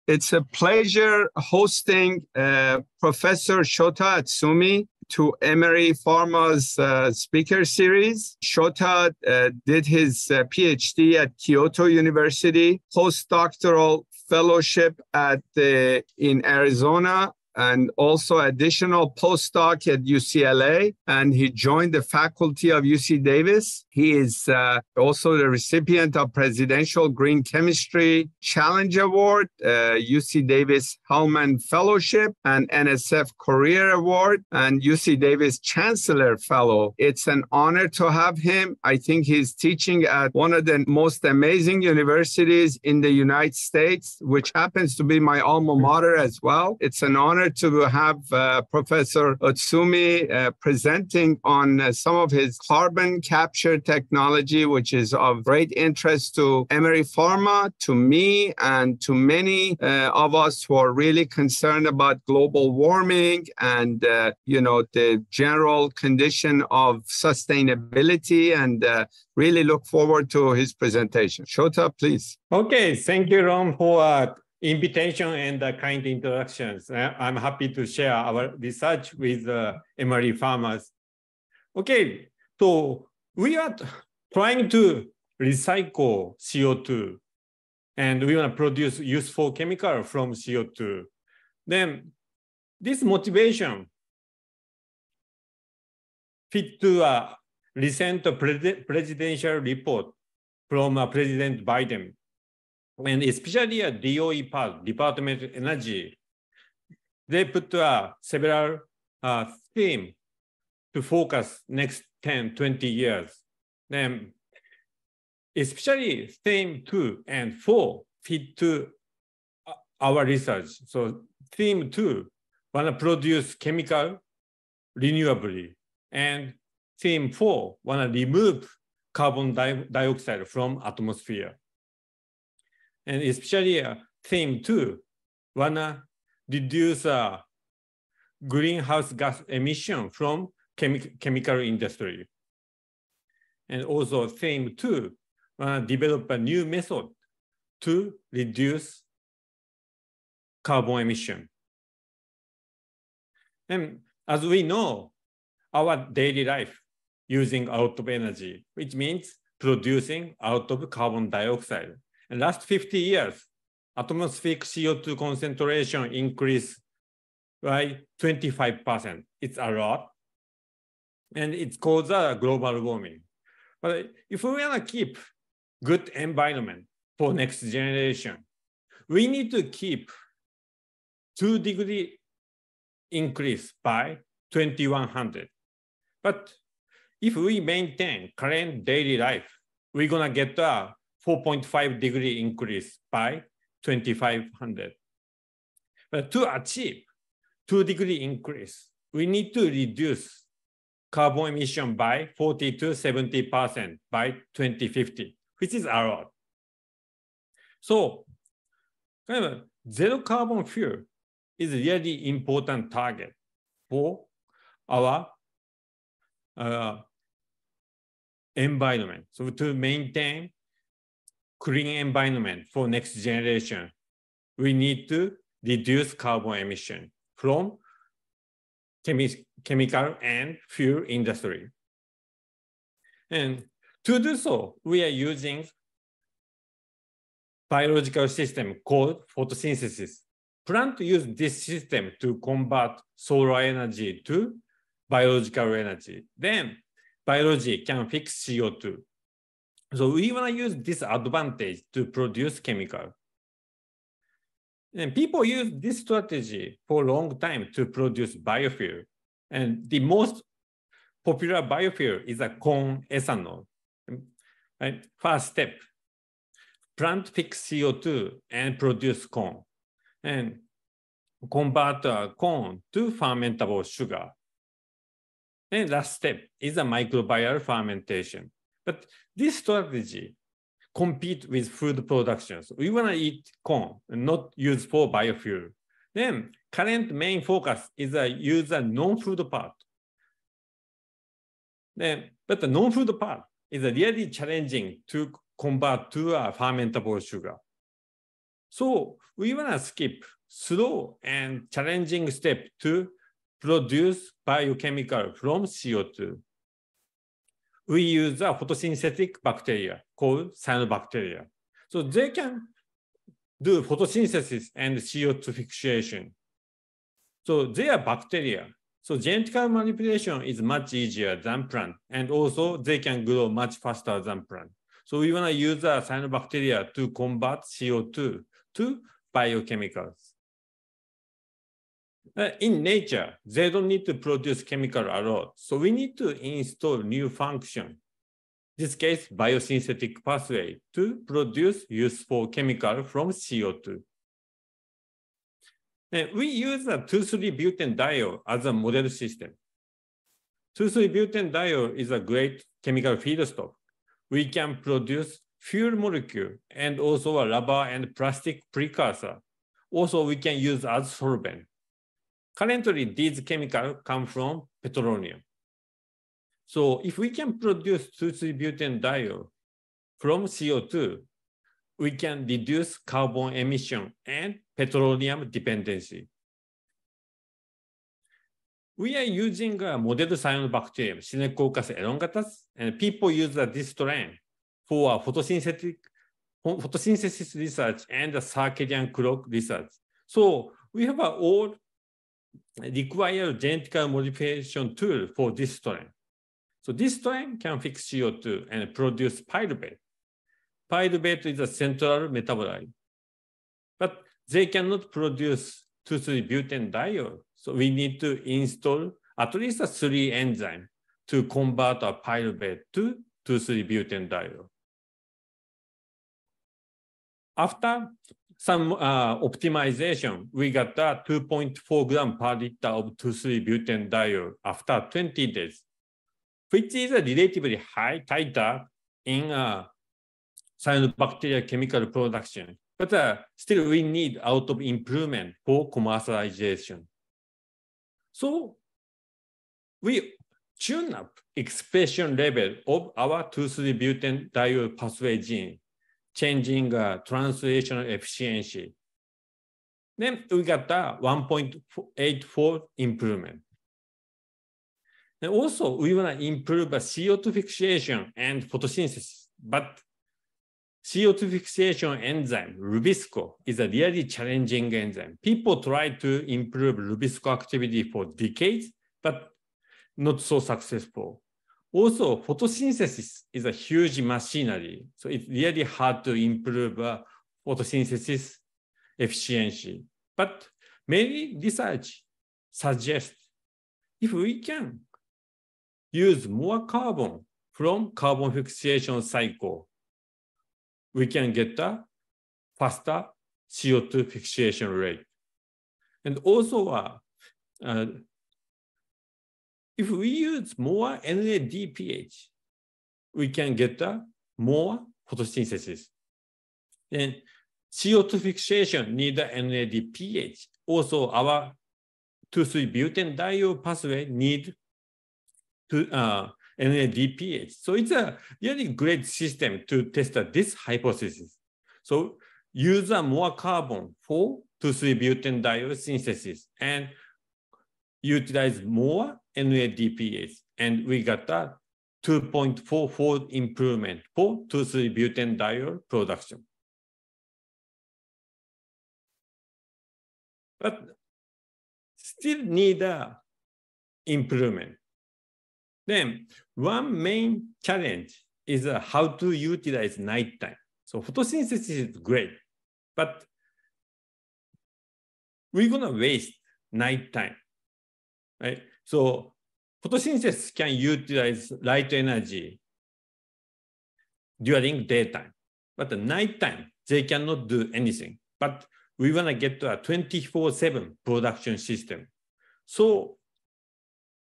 It's a pleasure hosting Professor Shota Atsumi to Emory Pharma's speaker series. Shota did his PhD at Kyoto University, postdoctoral fellowship in Arizona, and also additional postdoc at UCLA, and he joined the faculty of UC Davis. He is also the recipient of Presidential Green Chemistry Challenge Award, UC Davis Hellman Fellowship, and NSF Career Award, and UC Davis Chancellor Fellow. It's an honor to have him. I think he's teaching at one of the most amazing universities in the United States, which happens to be my alma mater as well. It's an honor to have Professor Atsumi presenting on some of his carbon capture technology, which is of great interest to Emory Pharma, to me, and to many of us who are really concerned about global warming and the general condition of sustainability, and really look forward to his presentation. Shota, please. Okay, thank you, Ron, for invitation and kind introductions. I'm happy to share our research with Emory Pharma's. Okay, so we are trying to recycle CO2, and we want to produce useful chemical from CO2. Then this motivation fit to a recent presidential report from President Biden, and especially a DOE part, Department of Energy. They put several themes to focus next 10, 20 years. Then especially theme 2 and 4 fit to our research. So theme 2, want to produce chemical renewably. And theme 4, want to remove carbon dioxide from atmosphere. And especially theme 2, want to reduce greenhouse gas emission from chemical industry. And also theme 2, want to develop a new method to reduce carbon emission. And as we know, our daily life using out of energy, which means producing out of carbon dioxide. In the last 50 years, atmospheric CO2 concentration increased by 25%. It's a lot. And it's caused global warming. But if we want to keep good environment for next generation, we need to keep 2-degree increase by 2100. But if we maintain current daily life, we're going to get a 4.5-degree increase by 2500. But to achieve 2-degree increase, we need to reduce carbon emission by 40 to 70% by 2050, which is a lot. So kind of zero carbon fuel is a really important target for our environment. So to maintain clean environment for next generation, we need to reduce carbon emission from chemical and fuel industry. And to do so, we are using biological system called photosynthesis. Plants use this system to convert solar energy to biological energy. Then biology can fix CO2. So we want to use this advantage to produce chemical. And people use this strategy for a long time to produce biofuel. And the most popular biofuel is a corn ethanol. Right? First step, plant fix CO2 and produce corn. And convert corn to fermentable sugar. And last step is a microbial fermentation. But this strategy compete with food production. So we want to eat corn and not use for biofuel. Then current main focus is use a non-food part. But the non-food part is really challenging to convert to a fermentable sugar. So we want to skip slow and challenging step to produce biochemical from CO2. We use a photosynthetic bacteria called cyanobacteria. So they can do photosynthesis and CO2 fixation. So they are bacteria. So genetical manipulation is much easier than plant, and also they can grow much faster than plant. So we want to use the cyanobacteria to convert CO2 to biochemicals. In nature, they don't need to produce chemical a lot. So we need to install new function. In this case, biosynthetic pathway to produce useful chemical from CO2. And we use a 2,3-butanediol as a model system. 2,3-butanediol is a great chemical feedstock. We can produce fuel molecule and also a rubber and plastic precursor. Also, we can use as solvent. Currently, these chemicals come from petroleum. So if we can produce 2,3-butanediol from CO2, we can reduce carbon emission and petroleum dependency. We are using a model cyanobacterium, Synechococcus elongatus, and people use this strain for photosynthesis research and circadian clock research. So we have all required genetic modification tool for this strain. So this strain can fix CO2 and produce pyruvate. Pyruvate is a central metabolite, but they cannot produce 2,3-butanediol. So we need to install at least 3 enzymes to convert a pyruvate to 2,3-butanediol. After some optimization, we got a 2.4 gram per liter of 2,3-butanediol after 20 days, which is a relatively high titer in cyanobacteria chemical production. But still, we need out of improvement for commercialization. So we tune up expression level of our 2,3-butanediol pathway gene, changing translational efficiency. Then we got a 1.84 improvement. And also, we want to improve CO2 fixation and photosynthesis, but CO2 fixation enzyme, Rubisco, is a really challenging enzyme. People try to improve Rubisco activity for decades, but not so successful. Also, photosynthesis is a huge machinery, so it's really hard to improve photosynthesis efficiency. But many research suggests if we can use more carbon from carbon fixation cycle, we can get a faster CO2 fixation rate. And also, if we use more NADPH, we can get more photosynthesis. And CO2 fixation needs NADPH. Also, our 2,3-butanediol pathway needs NADPH. So it's a really great system to test this hypothesis. So use more carbon for 2,3-butanediol synthesis and utilize more NADPH. And we got a 2.44 improvement for 2,3-butanediol production. But still need improvement. Then one main challenge is how to utilize nighttime. So photosynthesis is great, but we're gonna waste nighttime, right? So photosynthesis can utilize light energy during daytime, but at nighttime, they cannot do anything. But we wanna get to a 24/7 production system. So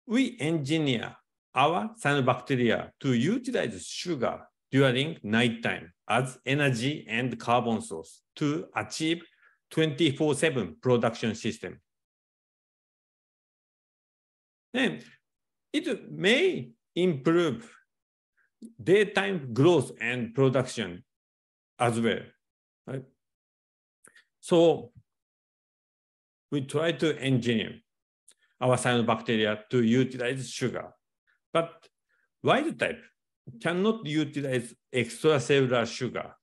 we engineer our cyanobacteria to utilize sugar during nighttime as energy and carbon source to achieve 24/7 production system. And it may improve daytime growth and production as well. Right? So we try to engineer our cyanobacteria to utilize sugar, but wild type cannot utilize extracellular sugar.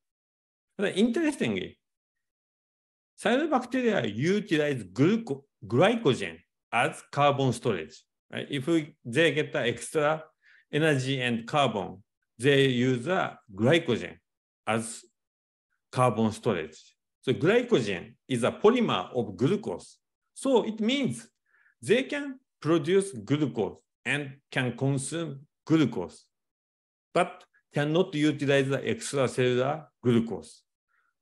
But interestingly, cyanobacteria utilize glycogen as carbon storage. Right? If they get the extra energy and carbon, they use the glycogen as carbon storage. So glycogen is a polymer of glucose. So it means they can produce glucose and can consume glucose, but cannot utilize the extracellular glucose.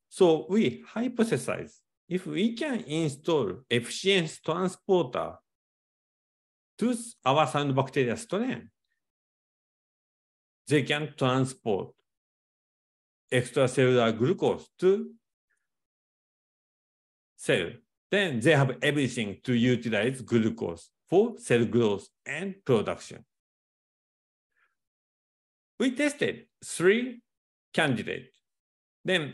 So we hypothesize if we can install efficient transporter to our cyanobacteria strain, they can transport extracellular glucose to cell. Then they have everything to utilize glucose for cell growth and production. We tested 3 candidates. Then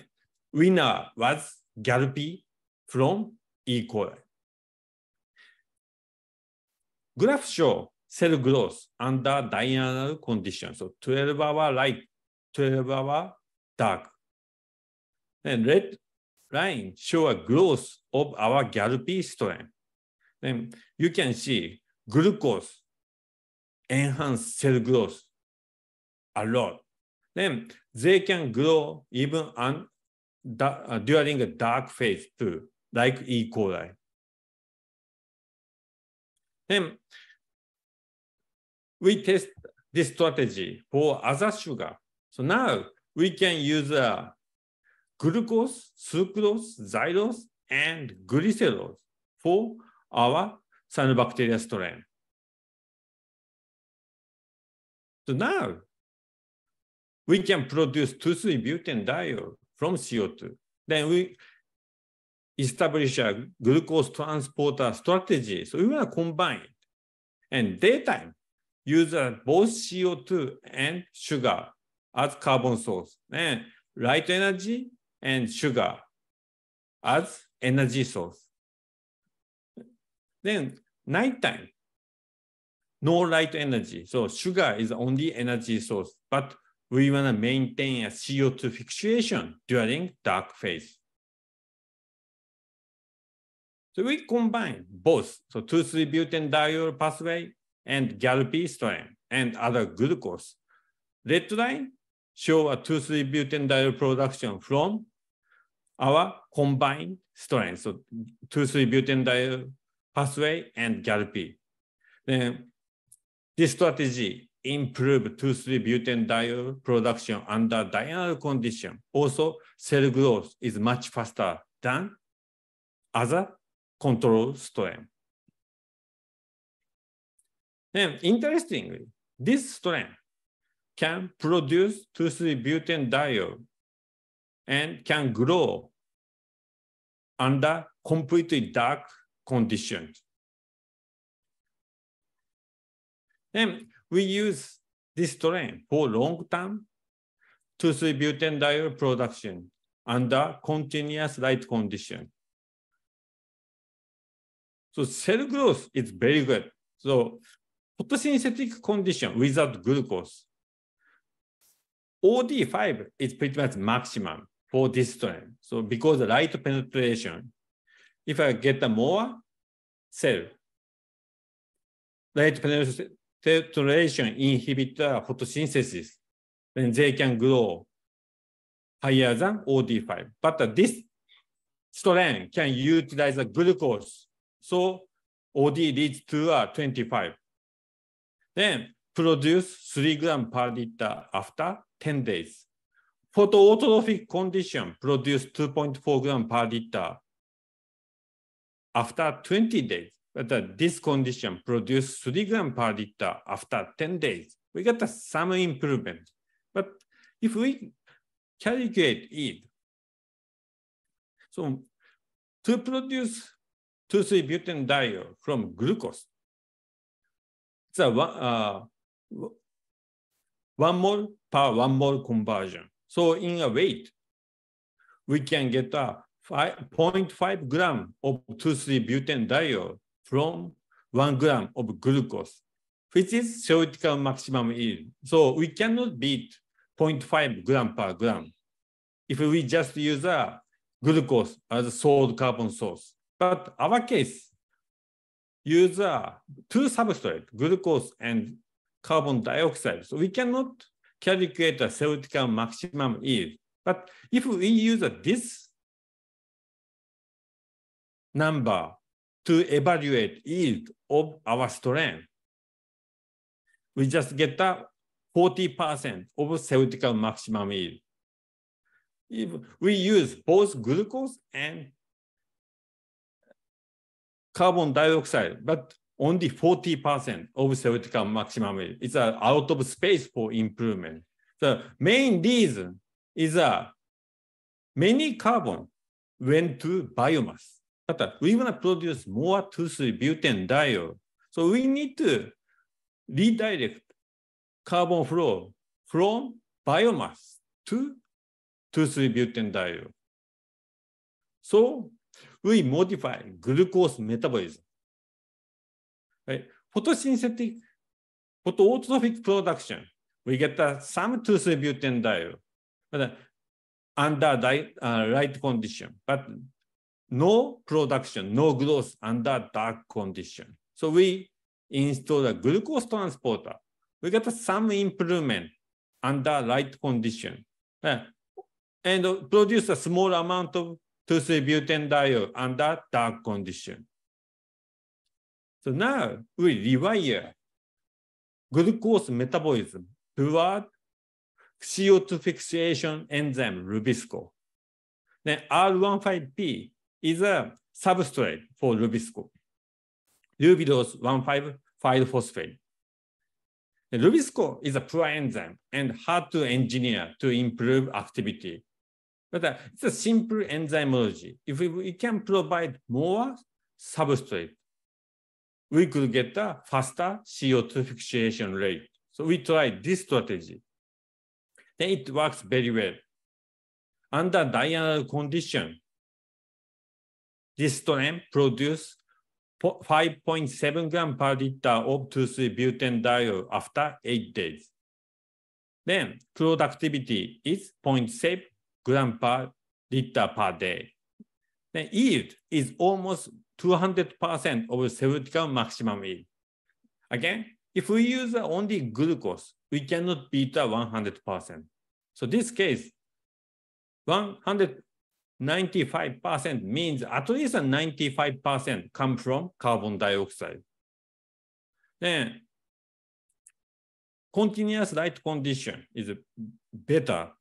winner was GALP from E. coli. Graphs show cell growth under diurnal conditions. So 12-hour light, 12-hour dark. And red line show a growth of our GALP strain. Then you can see glucose enhance cell growth a lot. Then they can grow even during a dark phase too, like E. coli. Then we test this strategy for other sugar. So now we can use glucose, sucrose, xylose, and glycerol for our cyanobacteria strain. So now we can produce 2,3-butanediol from CO2. Then we establish a glucose transporter strategy. So we want to combine it. And daytime, use both CO2 and sugar as carbon source. And light energy and sugar as energy source. Then nighttime, no light energy. So sugar is only energy source, but we want to maintain a CO2 fixation during dark phase. So we combine both, so 2,3-butanediol pathway and GALP strain and other glucose. Red line show a 2,3-butanediol production from our combined strain, so 2,3-butanediol pathway and GALP. Then this strategy improve 2,3-butanediol production under diurnal condition. Also, cell growth is much faster than other control strain. And interestingly, this strain can produce 2,3-butanediol and can grow under completely dark conditions. Then we use this strain for long-term 2,3-butanediol production under continuous light condition. So cell growth is very good. So photosynthetic condition without glucose, OD5 is pretty much maximum for this strain. So because of light penetration, if I get a more cell, light penetration inhibit photosynthesis, then they can grow higher than OD5. But this strain can utilize the glucose. So OD leads to 25. Then produce 3 grams per liter after 10 days. Autotrophic condition produce 2.4 grams per liter after 20 days. But this condition produce 3 grams per liter after 10 days. We got some improvement. But if we calculate it, so to produce 2,3-butanediol from glucose, it's a 1 mole per 1 mole conversion. So in a weight, we can get 0.5 gram of 2,3-butanediol from 1 gram of glucose, which is theoretical maximum yield. So we cannot beat 0.5 gram per gram if we just use a glucose as a salt carbon source. But our case, use two substrates, glucose and carbon dioxide. So we cannot calculate a theoretical maximum yield. But if we use this number to evaluate yield of our strain, we just get a 40% of theoretical maximum yield. If we use both glucose and carbon dioxide, but only 40% of theoretical maximum yield, it's out of space for improvement. The main reason is many carbon went to biomass, but we want to produce more 2,3-butanediol. So we need to redirect carbon flow from biomass to 2,3-butanediol. So we modify glucose metabolism. Right? Photosynthetic, autotrophic production, we get some 2,3-butanediol, but under light condition, but no production, no growth under dark condition. So we install a glucose transporter. We get some improvement under light condition, and produce a small amount of 2,3-butanediol under dark condition. So now we rewire glucose metabolism toward CO2 fixation enzyme Rubisco. Then R15P is a substrate for Rubisco. Rubidose 1,5,5-phosphate. Rubisco is a poor enzyme and hard to engineer to improve activity. But it's a simple enzymology. If we can provide more substrate, we could get a faster CO2 fixation rate. So we tried this strategy. Then it works very well. Under diurnal condition, this strain produces 5.7 gram per liter of 2,3-butanediol after 8 days. Then productivity is 0.7 gram per liter per day. Then yield is almost 200% of theoretical maximum yield. Again, if we use only glucose, we cannot beat 100%. So this case, 195% means at least 95% come from carbon dioxide. Then continuous light condition is better.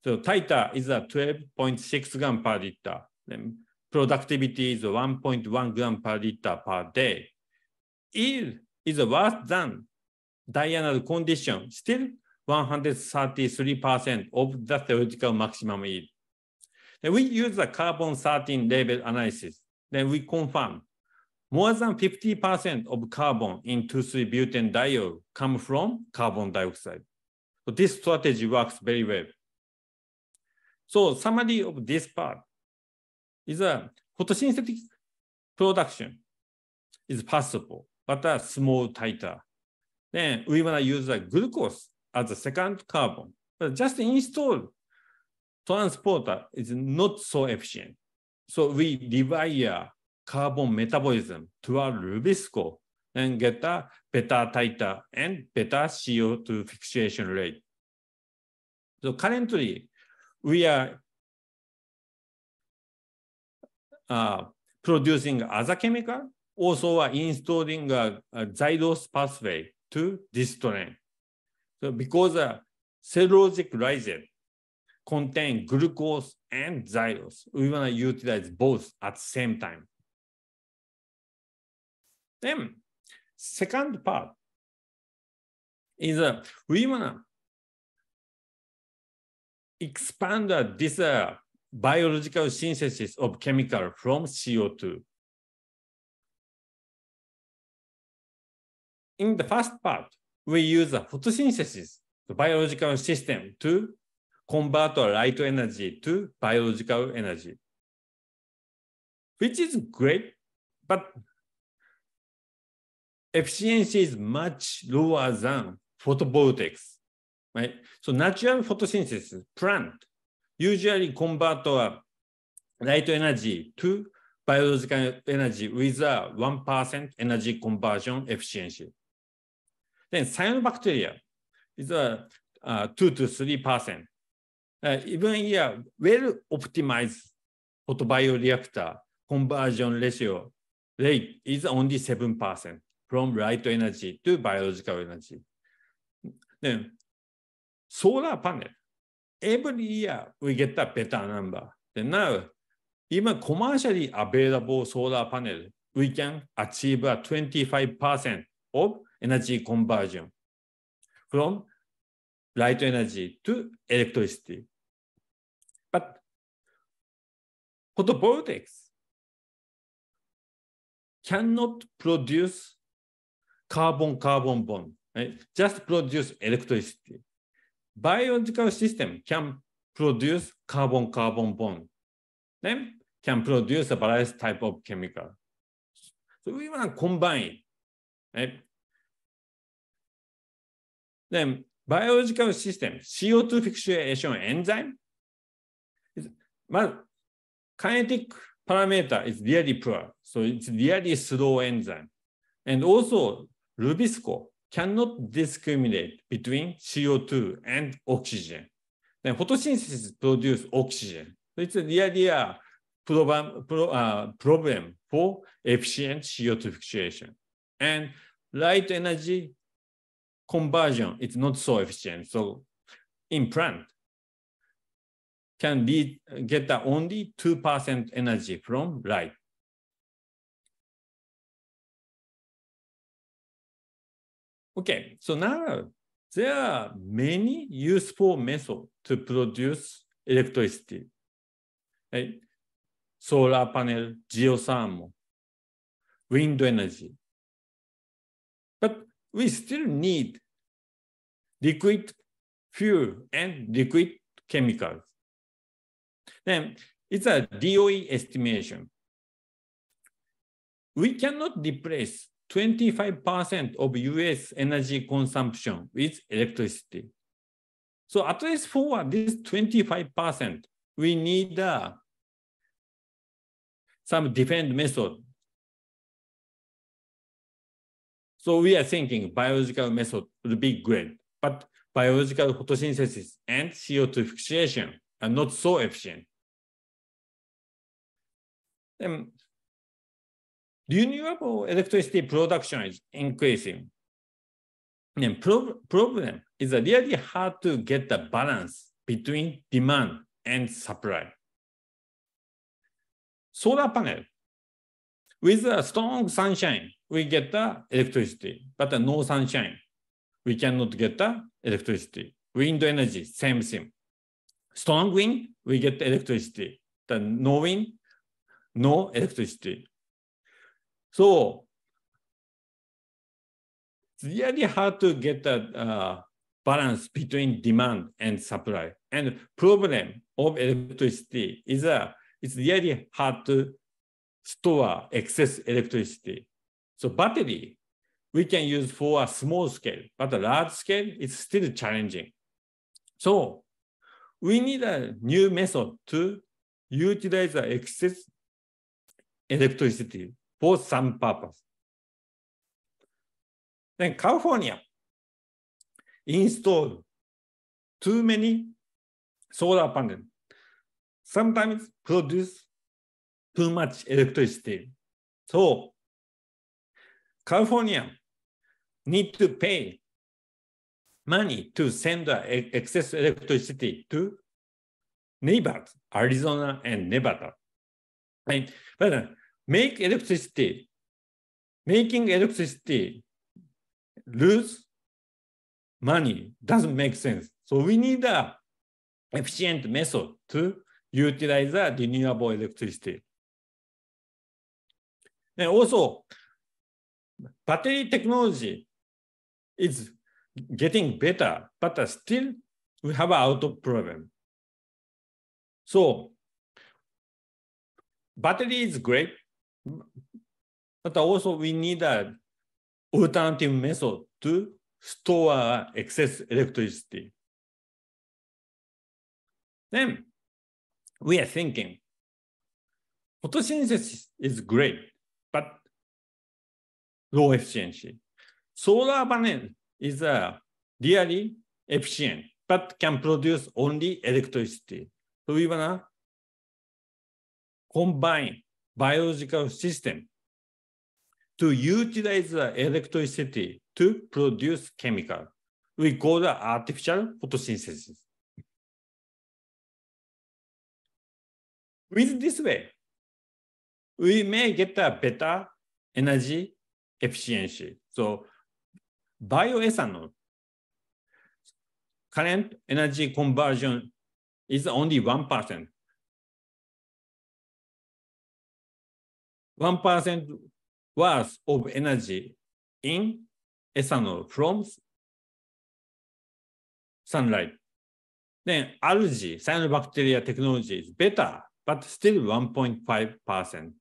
So titer is 12.6 gram per liter. Then productivity is 1.1 gram per liter per day. Yield is worse than diurnal condition, still 133% of the theoretical maximum yield. Then we use the carbon-13 level analysis. Then we confirm more than 50% of carbon in 2,3-butanediol come from carbon dioxide. So this strategy works very well. So summary of this part is a photosynthetic production is possible, but a small titer. Then we want to use a glucose as a second carbon, but just install transporter is not so efficient. So we rewire carbon metabolism toward Rubisco and get a better titer and better CO2 fixation rate. So currently, we are producing other chemical, also installing a xylose pathway to this strain. So because cellulosic lysate contain glucose and xylose, we want to utilize both at the same time. Then second part is we want to expand this biological synthesis of chemical from CO2. In the first part, we use a photosynthesis, the biological system, to convert light energy to biological energy. which is great, but efficiency is much lower than photovoltaics, right? So natural photosynthesis plant usually convert light energy to biological energy with a 1% energy conversion efficiency. Then cyanobacteria is a 2 to 3%. Even here, well-optimized photobioreactor conversion ratio rate is only 7% from light energy to biological energy. Then solar panel, every year we get a better number. Then now, even commercially available solar panel, we can achieve a 25% of energy conversion from light energy to electricity. But photovoltaics cannot produce carbon-carbon bond, right? Just produce electricity. Biological system can produce carbon-carbon bond, then can produce a various type of chemical. So we want to combine, right? Then biological system, CO2 fixation enzyme, well, kinetic parameter is really poor. So it's really slow enzyme. And also Rubisco cannot discriminate between CO2 and oxygen. Then photosynthesis produces oxygen. So it's really a problem for efficient CO2 fixation. And light energy conversion is not so efficient. So in plant, can get only 2% energy from light. Okay, so now there are many useful methods to produce electricity. Right? Solar panel, geothermal, wind energy. But we still need liquid fuel and liquid chemicals. Then it's a DOE estimation. We cannot replace 25% of US energy consumption with electricity. So at least for this 25%, we need some different method. So we are thinking biological method would be great, but biological photosynthesis and CO2 fixation are not so efficient. Renewable electricity production is increasing. And problem is really hard to get the balance between demand and supply. Solar panel, with a strong sunshine, we get the electricity, but no sunshine, we cannot get the electricity. Wind energy, same thing. Strong wind, we get the electricity. The no wind, no electricity. So it's really hard to get the balance between demand and supply. And problem of electricity is it's really hard to store excess electricity. So battery, we can use for a small scale, but a large scale is still challenging. So we need a new method to utilize the excess electricity for some purpose. Then California installed too many solar panels, sometimes produce too much electricity. So California need to pay money to send the excess electricity to neighbors, Arizona and Nevada. Right? But making electricity lose money doesn't make sense. So we need an efficient method to utilize the renewable electricity. And also, battery technology is getting better, but still we have an auto problem. So battery is great, but also we need an alternative method to store excess electricity. Then we are thinking, photosynthesis is great, but low efficiency. Solar panel is really efficient, but can produce only electricity. So we want to combine biological system to utilize the electricity to produce chemical. We call the artificial photosynthesis. With this way, we may get a better energy efficiency. So bioethanol, current energy conversion is only 1%. 1% worth of energy in ethanol from sunlight. Then algae, cyanobacteria technology is better, but still 1.5%.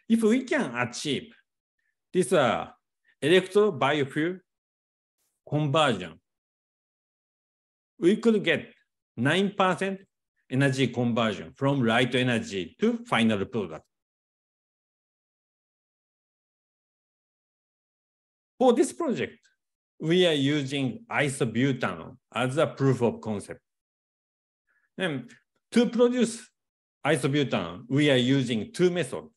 If we can achieve this electro-biofuel conversion, we could get 9% energy conversion from light energy to final product. For this project, we are using isobutanol as a proof of concept. And to produce isobutanol, we are using two methods.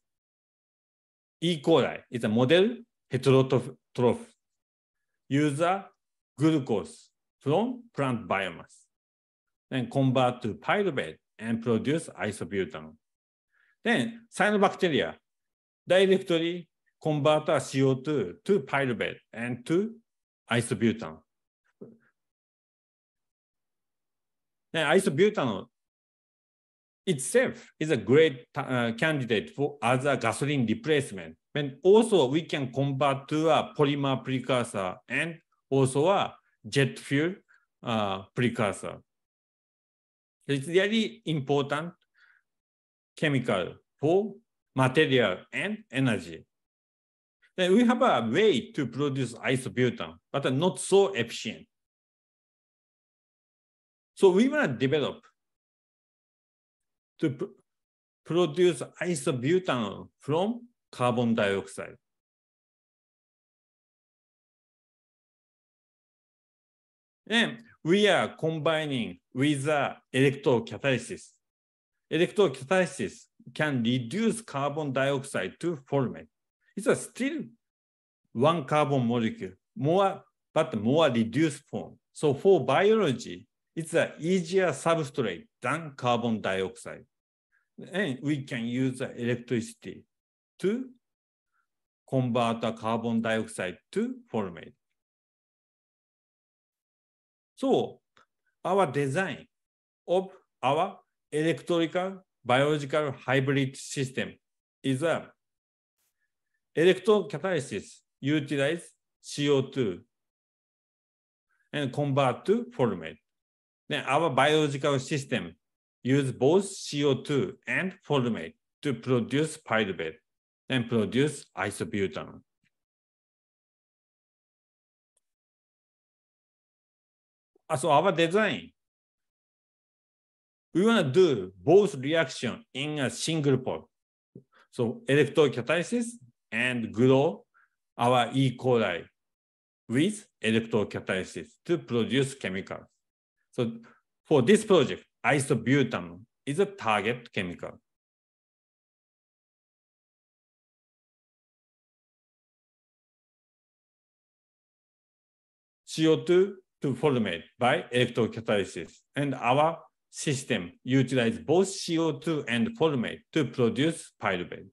E. coli is a model heterotroph. Use glucose from plant biomass, then convert to pyruvate and produce isobutanol. Then cyanobacteria directly convert CO2 to pyruvate and to isobutanol. Then isobutanol itself is a great candidate for as a gasoline replacement. And also we can convert to a polymer precursor and also a jet fuel precursor. It's really important chemical for material and energy. Then we have a way to produce isobutanol, but not so efficient. So we want to develop to produce isobutanol from carbon dioxide. And we are combining with electrocatalysis. Electrocatalysis can reduce carbon dioxide to formate. It's still one carbon molecule, but more reduced form. So for biology, it's an easier substrate than carbon dioxide. And we can use electricity to convert the carbon dioxide to formate. So our design of our electrical biological hybrid system is a electrocatalysis utilize CO2 and convert to formate. Then our biological system use both CO2 and formate to produce pyruvate and produce isobutanol. So our design, we want to do both reaction in a single pod. So electrocatalysis and grow our E. coli with electrocatalysis to produce chemicals. So for this project, isobutanol is a target chemical. CO2 to formate by electrocatalysis, and our system utilizes both CO2 and formate to produce pyruvate.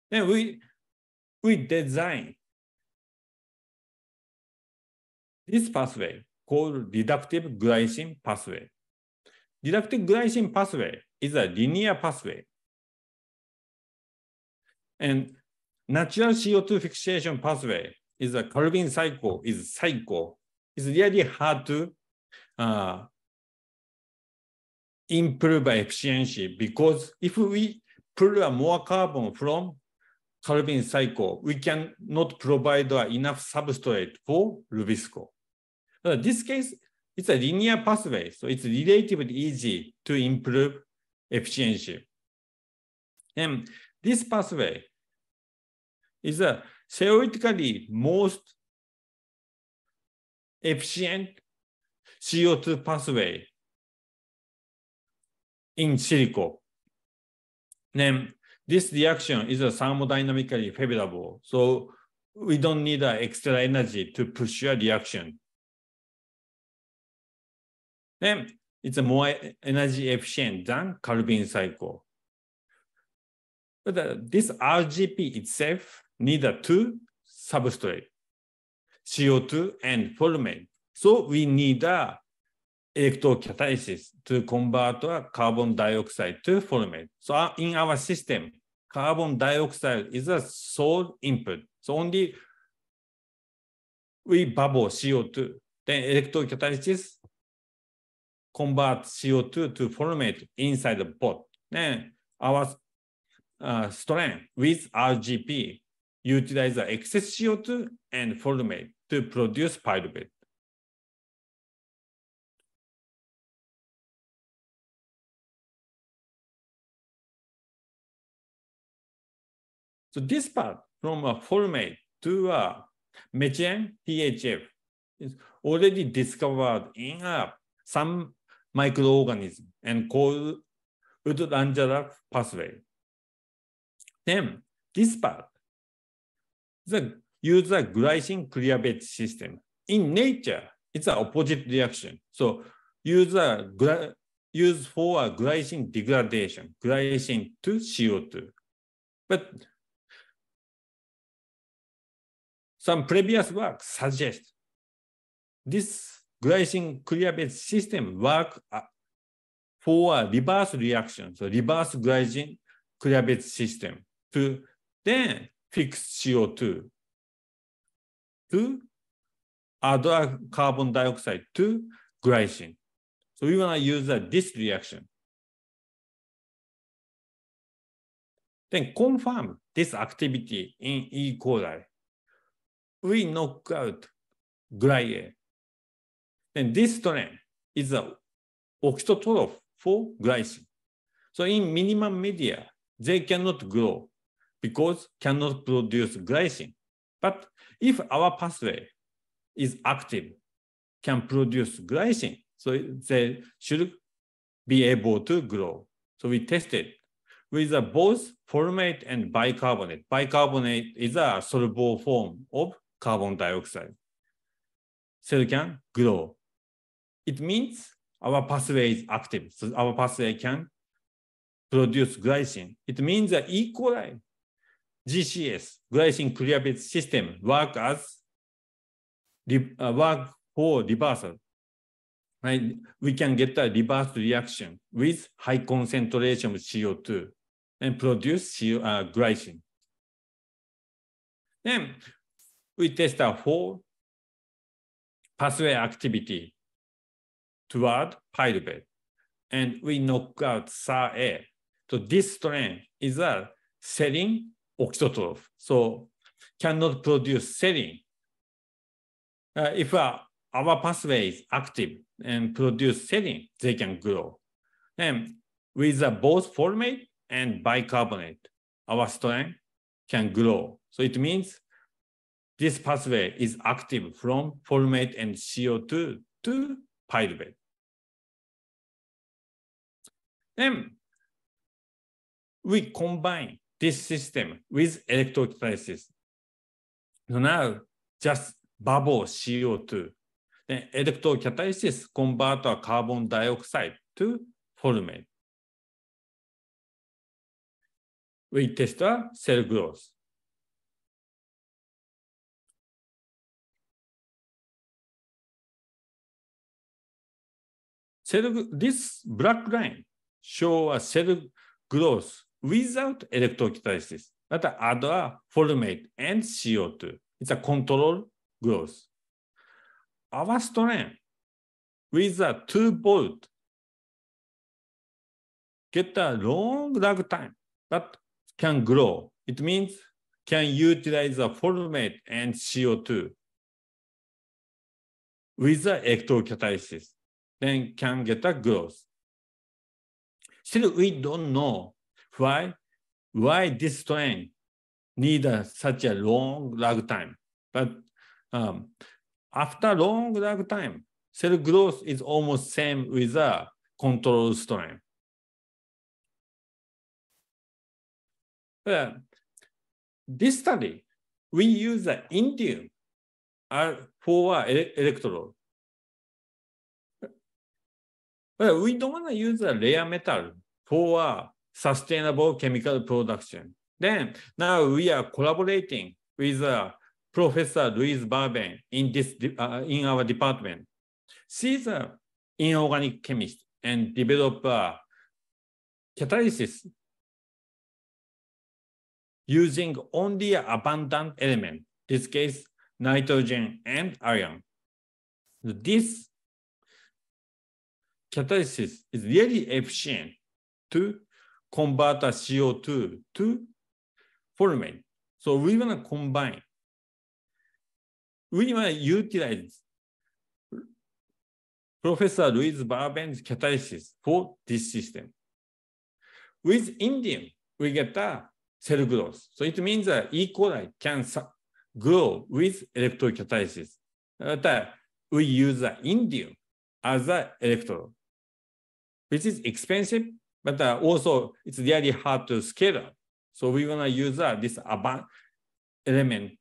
Then we design this pathway called reductive glycine pathway. Reductive glycine pathway is a linear pathway. And natural CO2 fixation pathway is a Calvin cycle, It's really hard to improve efficiency because if we pull more carbon from carbon cycle, we cannot provide enough substrate for Rubisco. In this case, it's a linear pathway, so it's relatively easy to improve efficiency. And this pathway is a theoretically most efficient CO2 pathway in silico. Then this reaction is a thermodynamically favorable, so we don't need extra energy to push a reaction. Then it's more energy efficient than carbon cycle. But this RGP itself needs two substrates, CO2 and formate. So we need electrocatalysis to convert carbon dioxide to formate. So in our system, carbon dioxide is a sole input. So only we bubble CO2, then electrocatalysis convert CO2 to formate inside the pot. Then our strength with RGP utilize the excess CO2 and formate to produce pyruvate. So this part from a formate to a methane PHF is already discovered in some microorganism and called Wood-Langerak pathway. Then this part use a glycine cleavage system. In nature, it's an opposite reaction. So use for a glycine degradation, glycine to CO2. But some previous work suggests this glycine cleavage system work for a reverse reaction, so reverse glycine cleavage system to then fix CO2 to add carbon dioxide to glycine. So we want to use this reaction. Then confirm this activity in E. coli. We knock out GlyA. Then this strain is an autotroph for glycine. So in minimum media, they cannot grow because cannot produce glycine. But if our pathway is active, can produce glycine, so they should be able to grow. So we tested with both formate and bicarbonate. Bicarbonate is a soluble form of carbon dioxide. Cell can grow. It means our pathway is active, so our pathway can produce glycine. It means that E. coli, GCS, glycine cleavage system, work for reversal. Right? We can get a reverse reaction with high concentration of CO2 and produce glycine. Then we test for pathway activity toward pyruvate, and we knock out SAR-A. So this strain is a serine autotroph, so cannot produce serine. If our pathway is active and produce serine, they can grow. And with both formate and bicarbonate, our strain can grow. So it means this pathway is active from formate and CO2 to pyruvate. Then we combine this system with electrocatalysis. So now just bubble CO2. Then electrocatalysis convert our carbon dioxide to formate. We test cell growth. This black line shows a cell growth without electrocatalysis, but add formate and CO2. It's a controlled growth. Our strain with a 2-volt get a long lag time, but can grow. It means can utilize the formate and CO2 with the electrocatalysis, then can get a growth. Still, we don't know why this strain need such a long lag time. But after long lag time, cell growth is almost same with a control strain. This study, we use the indium for electrode. But we don't want to use a rare metal for sustainable chemical production. Then now we are collaborating with Professor Louise Barben in our department. She's an inorganic chemist and develop catalysis using only abundant element, this case, nitrogen and iron. This catalysis is really efficient to convert a CO2 to formate. So we want to combine. We want to utilize Professor Louise Barben's catalysis for this system. With indium, we get a cell growth. So it means that E. coli can grow with electrocatalysis. We use the indium as an electrode, which is expensive, but also it's really hard to scale up. So we want to use this element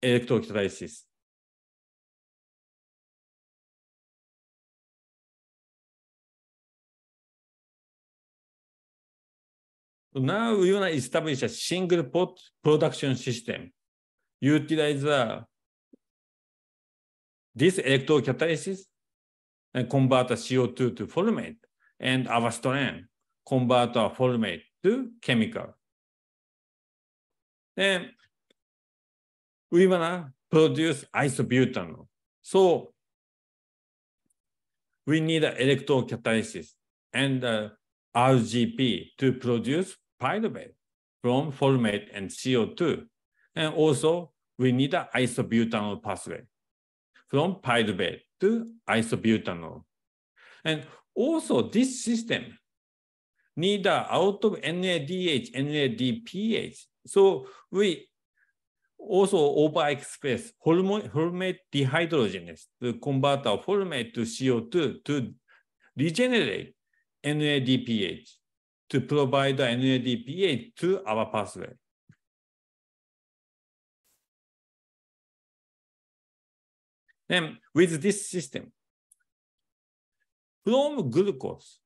electrocatalysis. So now we want to establish a single pot production system. Utilize this electrocatalysis and convert a CO2 to formate, and our strain convert a formate to chemical. Then we want to produce isobutanol. So we need an electrocatalysis and RGP to produce pyruvate from formate and CO2. And also we need an isobutanol pathway from pyruvate to isobutanol. And also this system need out of NADH, NADPH. So we also overexpress formate dehydrogenase to convert our formate to CO2 to regenerate NADPH to provide the NADPH to our pathway. Then with this system, from glucose,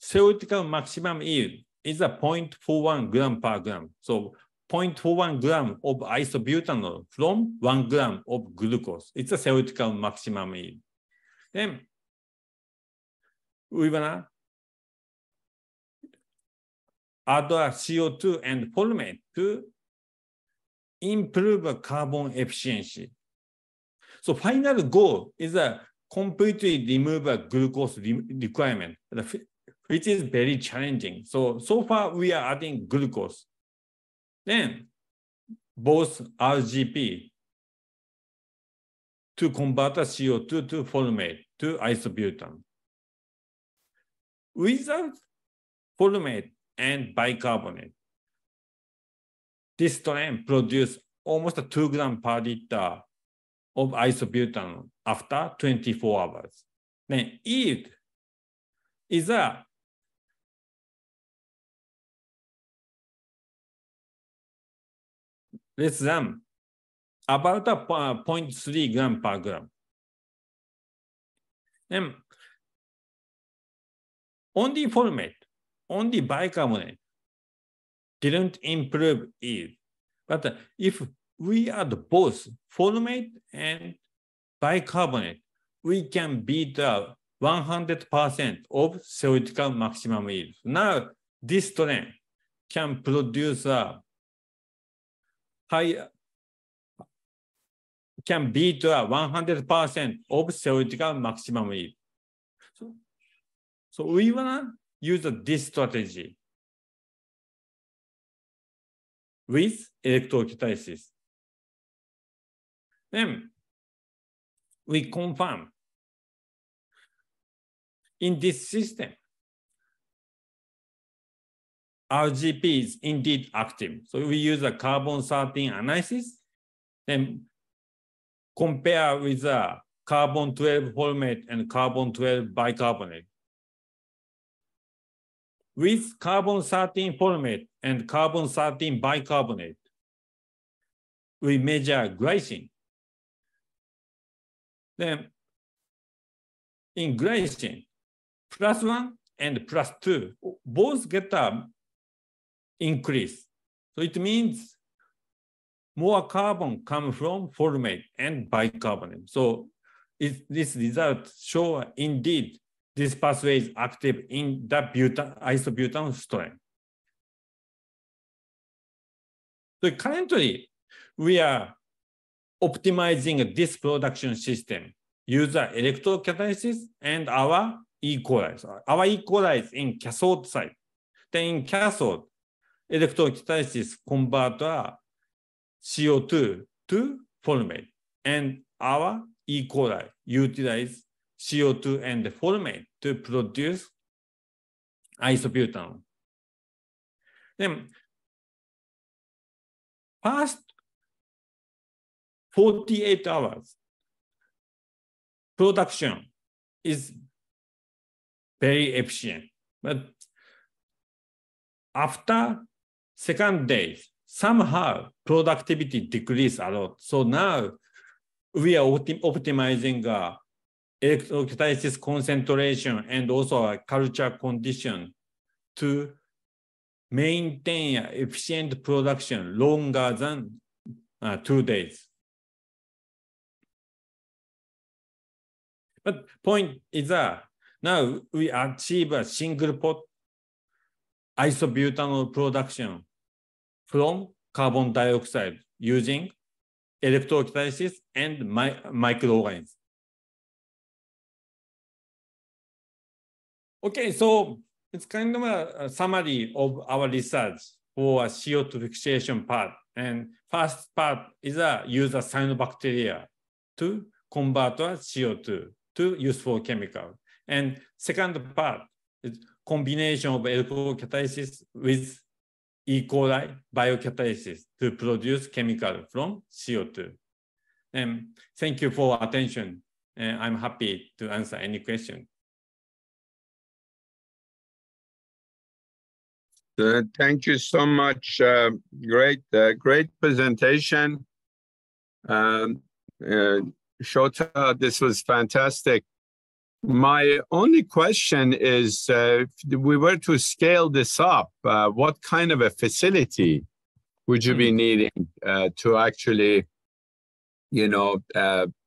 theoretical maximum yield is a 0.41 gram per gram. So 0.41 gram of isobutanol from 1 gram of glucose. It's a theoretical maximum yield. Then we wanna add a CO2 and formate to improve carbon efficiency. So final goal is a completely remove a glucose requirement, which is very challenging. So far we are adding glucose. Then both RGP to convert a CO2 to formate to isobutanol. Without formate and bicarbonate, this strain produces almost 2 grams per liter of isobutanol after 24 hours. Then yield is a less than about a 0.3 gram per gram. Then only formate, only bicarbonate didn't improve yield. But if we add both formate and bicarbonate, we can beat 100% of theoretical maximum yield. Now, this strain can produce a high, can beat 100% of theoretical maximum yield. So we wanna use this strategy with electrocatalysis. Then we confirm in this system, RGP is indeed active. So we use a carbon-13 analysis, then compare with the carbon-12 formate and carbon-12 bicarbonate. With carbon-13 formate and carbon-13 bicarbonate, we measure glycine. Then in glycine, +1 and +2, both get an increase. So it means more carbon come from formate and bicarbonate. So this result show indeed this pathway is active in the isobutanol strain. So currently, we are optimizing this production system, use electrocatalysis and our E. coli. So our E. coli is in cathode side. Then in cathode, electrocatalysis convert CO2 to formate, and our E. coli utilize CO2 and formate to produce isobutanol. Then past 48 hours, production is very efficient. But after second day, somehow productivity decreased a lot. So now we are optimizing electrocatalysis concentration and also a culture condition to maintain efficient production longer than 2 days. But point is that now we achieve a single pot isobutanol production from carbon dioxide using electrocatalysis and microorganisms. Okay, so it's kind of a summary of our research for a CO2 fixation part. And first part is use a cyanobacteria to convert CO2 to useful chemical. And second part is combination of electrocatalysis with E. coli biocatalysis to produce chemical from CO2. And thank you for attention. And I'm happy to answer any question. Thank you so much. Great presentation. Shota, this was fantastic. My only question is, if we were to scale this up, what kind of a facility would you be needing to actually,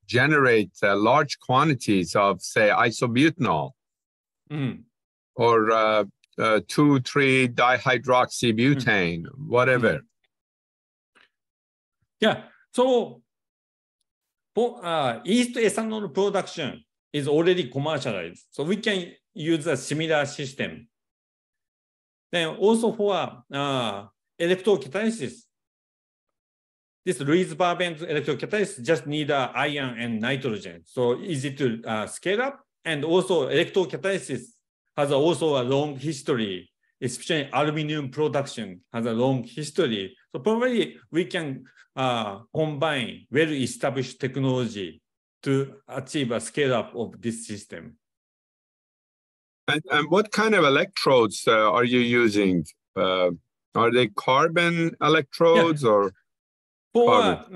generate large quantities of, say, isobutanol or 2,3-dihydroxybutane, whatever? Yeah, so for yeast ethanol production is already commercialized. So we can use a similar system. Then also for electrocatalysis, this Rees-Barben electrocatalysis just need iron and nitrogen. So easy to scale up. And also electrocatalysis has also a long history, especially aluminum production has a long history. So probably we can combine well-established technology to achieve a scale up of this system. And what kind of electrodes are you using? Are they carbon electrodes or? For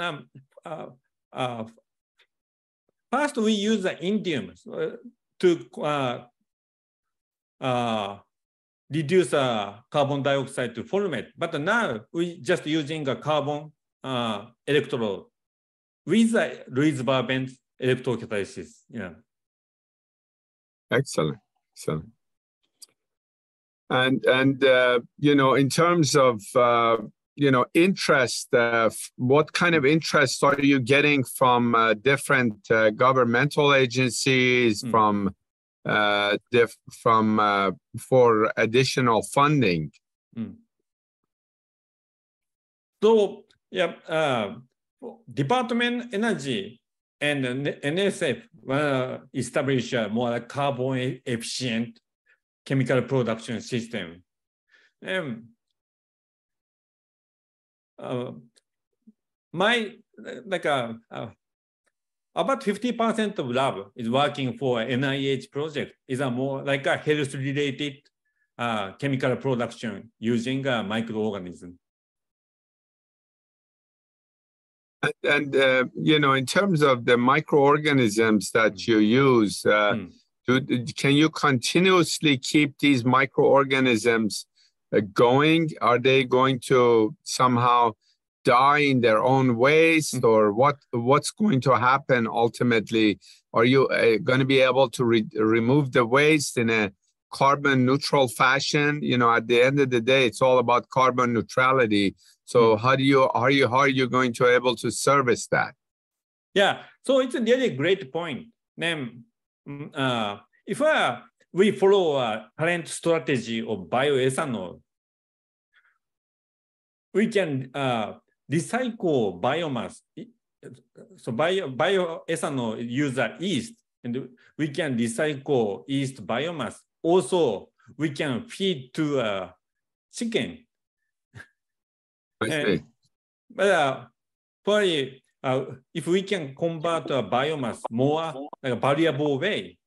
first we use the indium to reduce carbon dioxide to formate, but now we just using a carbon electrode with the Rees-Barben electrocatalysis. Yeah. Excellent. And in terms of interest, what kind of interest are you getting from different governmental agencies, from for additional funding. So, yeah, Department Energy and NSF establish a more carbon efficient chemical production system. About 50% of lab is working for NIH project is a more like a health-related chemical production using microorganisms. And you know, in terms of the microorganisms that you use, can you continuously keep these microorganisms going? Are they going to somehow die in their own waste, or what's going to happen ultimately? Are you going to be able to remove the waste in a carbon neutral fashion? You know, at the end of the day, it's all about carbon neutrality. So how are you going to be able to service that? Yeah, so it's a really great point. Then, if we follow a current strategy of bioethanol, we can recycle biomass. So bioethanol uses yeast, and we can recycle yeast biomass. Also, we can feed to chicken. But probably, if we can convert biomass more like a variable way,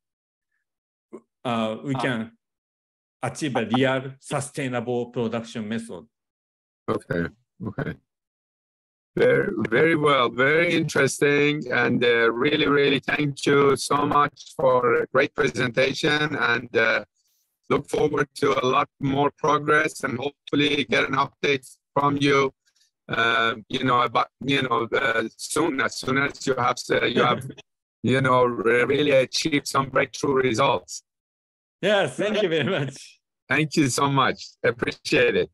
we can achieve a real sustainable production method. Okay. Very well, very interesting, and really thank you so much for a great presentation, and look forward to a lot more progress, and hopefully get an update from you, soon, as soon as you have really achieved some breakthrough results. Yes, thank you very much. Thank you so much. Appreciate it.